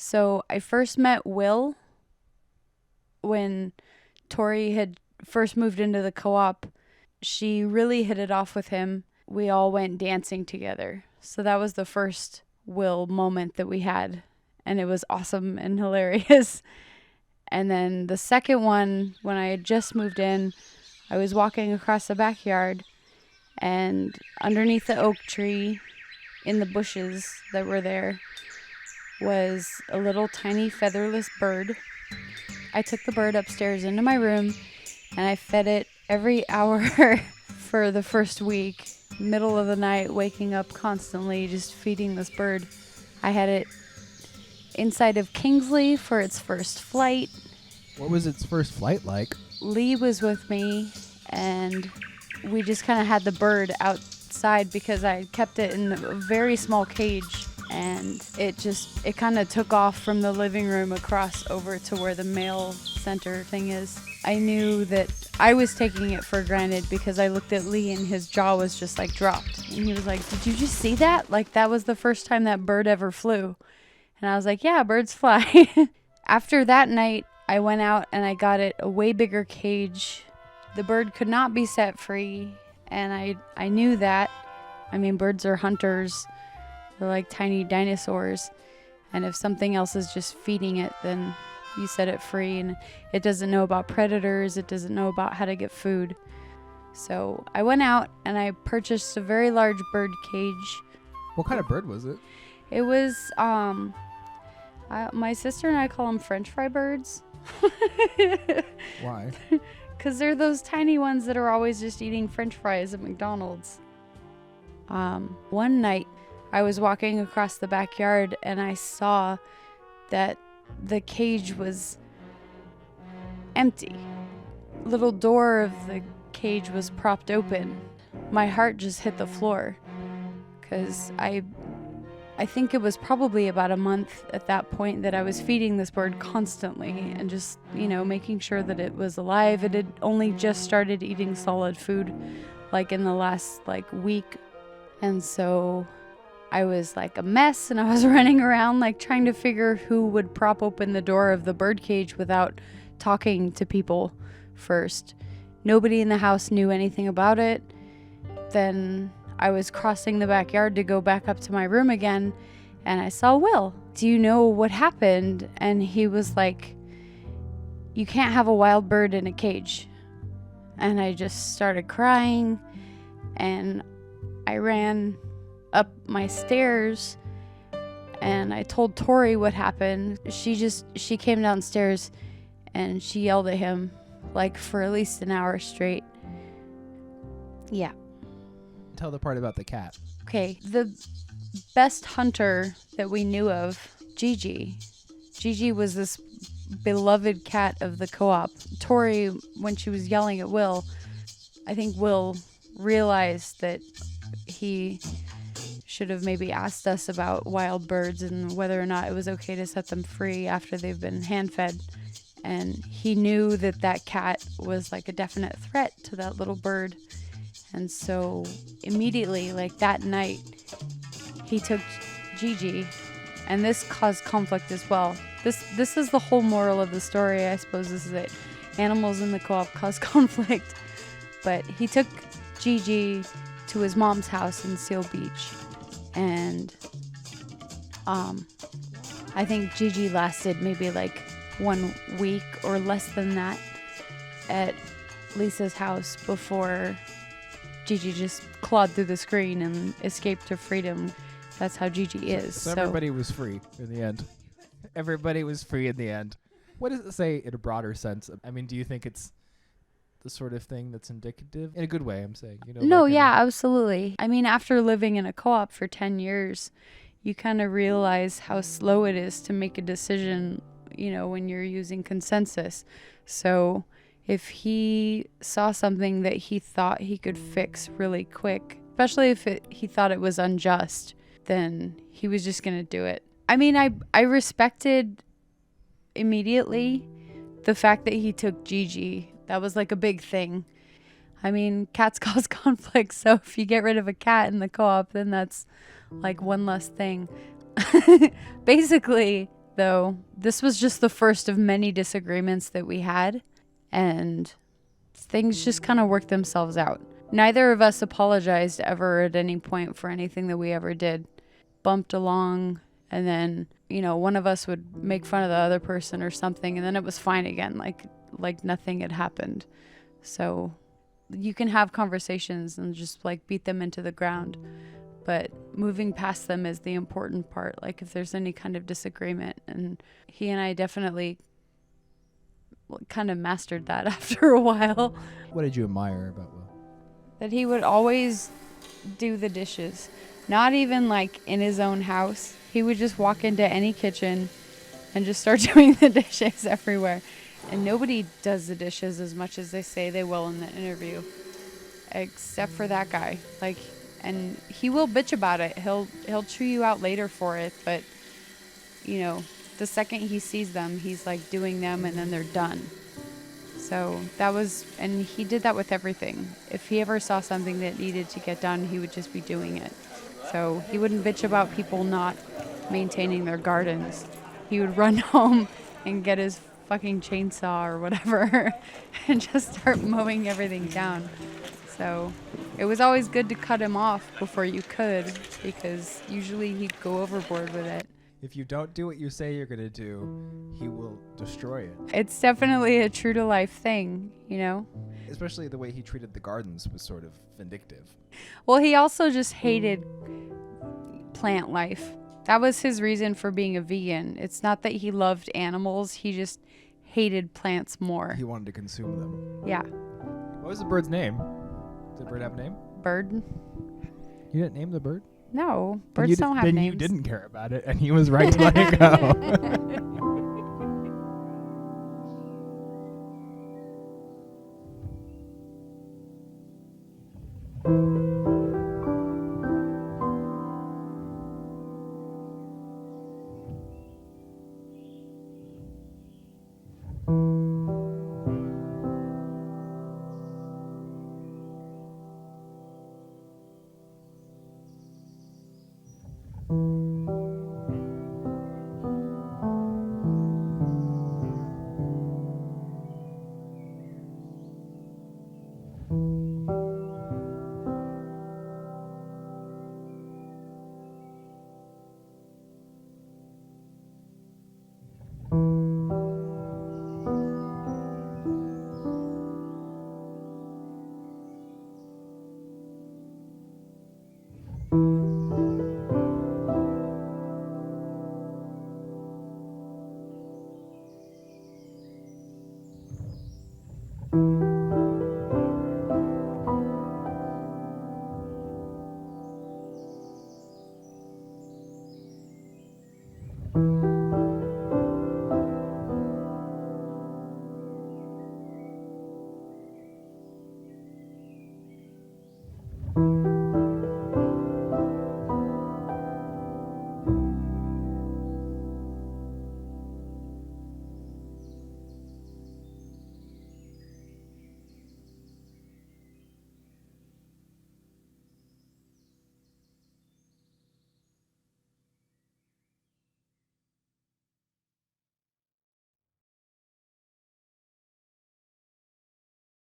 So I first met Will when Tori had first moved into the co-op. She really hit it off with him. We all went dancing together. So that was the first Will moment that we had. And it was awesome and hilarious. And then the second one, when I had just moved in, I was walking across the backyard, and underneath the oak tree, in the bushes that were there, was a little tiny featherless bird. I took the bird upstairs into my room, and I fed it every hour for the first week. Middle of the night, waking up constantly, just feeding this bird. I had it inside of Kingsley for its first flight. What was its first flight like? Lee was with me, and we just kind of had the bird outside because I kept it in a very small cage, and it kind of took off from the living room across over to where the mail center thing is. I knew that I was taking it for granted because I looked at Lee and his jaw was just like dropped, and he was like, "Did you just see that? Like, that was the first time that bird ever flew." And I was like, "Yeah, birds fly." After that night, I went out and I got it a way bigger cage. The bird could not be set free, and I knew that. I mean, birds are hunters. They're like tiny dinosaurs. And if something else is just feeding it, then you set it free, and it doesn't know about predators. It doesn't know about how to get food. So I went out and I purchased a very large bird cage. What kind of bird was it? It was, my sister and I call them French fry birds. Why? Because they're those tiny ones that are always just eating French fries at McDonald's. One night, I was walking across the backyard and I saw that the cage was empty. Little door of the cage was propped open. My heart just hit the floor because I think it was probably about a month at that point that I was feeding this bird constantly and just, making sure that it was alive. It had only just started eating solid food like in the last week. And so I was like a mess, and I was running around trying to figure who would prop open the door of the bird cage without talking to people first. Nobody in the house knew anything about it. Then I was crossing the backyard to go back up to my room again, and I saw Will. "Do you know what happened?" And he was like, "You can't have a wild bird in a cage." And I just started crying, and I ran up my stairs, and I told Tori what happened. She came downstairs, and she yelled at him, for at least an hour straight. Yeah. Tell the part about the cat. Okay, the best hunter that we knew of, Gigi. Gigi was this beloved cat of the co-op. Tori, when she was yelling at Will, I think Will realized that he should have maybe asked us about wild birds and whether or not it was okay to set them free after they've been hand-fed. And he knew that cat was a definite threat to that little bird. And so immediately, that night, he took Gigi, and this caused conflict as well. This is the whole moral of the story, I suppose, is that animals in the co-op cause conflict. But he took Gigi to his mom's house in Seal Beach, and I think Gigi lasted maybe 1 week or less than that at Lisa's house before Gigi just clawed through the screen and escaped to freedom. That's how Gigi is. So everybody was free in the end. Everybody was free in the end. What does it say in a broader sense? I mean, do you think it's the sort of thing that's indicative? In a good way, I'm saying. No, yeah, absolutely. I mean, after living in a co-op for 10 years, you kind of realize how slow it is to make a decision, when you're using consensus. So if he saw something that he thought he could fix really quick, especially if he thought it was unjust, then he was just going to do it. I mean, I respected immediately the fact that he took Gigi. That was a big thing. I mean, cats cause conflict, so if you get rid of a cat in the co-op, then that's one less thing. Basically, though, this was just the first of many disagreements that we had, and things just kind of worked themselves out. Neither of us apologized ever at any point for anything that we ever did. Bumped along, and then, one of us would make fun of the other person or something, and then it was fine again, like nothing had happened. So you can have conversations and just like beat them into the ground, but moving past them is the important part. Like if there's any kind of disagreement, and he and I definitely kind of mastered that after a while. What did you admire about Will? That he would always do the dishes, not even like in his own house. He would just walk into any kitchen and just start doing the dishes everywhere. And nobody does the dishes as much as they say they will in the interview, except for that guy. And he will bitch about it. He'll chew you out later for it, but the second he sees them, he's like doing them, and then they're done. So and he did that with everything. If he ever saw something that needed to get done, he would just be doing it. So he wouldn't bitch about people not maintaining their gardens. He would run home and get his fucking chainsaw or whatever and just start mowing everything down. So it was always good to cut him off before you could, because usually he'd go overboard with it. If you don't do what you say you're going to do, he will destroy it. It's definitely a true to life thing, Especially the way he treated the gardens was sort of vindictive. Well, he also just hated plant life. That was his reason for being a vegan. It's not that he loved animals, he just hated plants more. He wanted to consume them. Yeah. What was the bird's name? Did the bird have a name? Bird? You didn't name the bird? No, birds don't have names. Then you didn't care about it, and he was right to let it go.